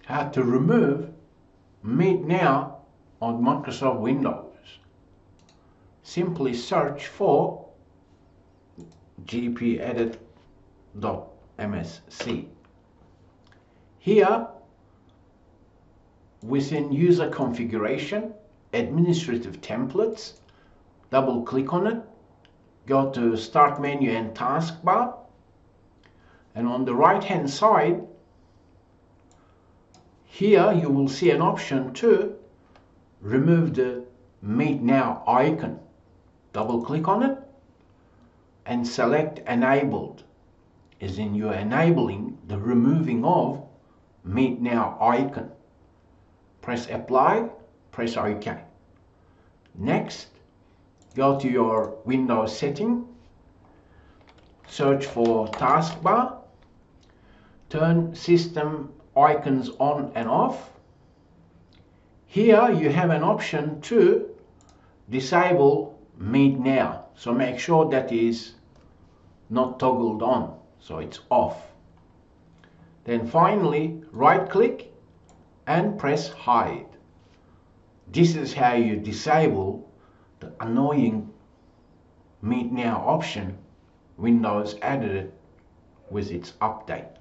how to remove Meet Now on Microsoft Windows. Simply search for gpedit.msc. Here, within User Configuration, Administrative Templates, double click on it, go to Start Menu and Taskbar, and on the right hand side, here you will see an option to remove the Meet Now icon. Double click on it and select Enabled, as in you're enabling the removing of Meet Now icon. Press Apply, press OK. Next, go to your Windows setting, search for Taskbar, turn System Icons on and off. Here you have an option to disable Meet Now, so make sure that is not toggled on, so it's off. Then finally right click and press Hide. This is how you disable the annoying Meet Now option Windows added it with its update.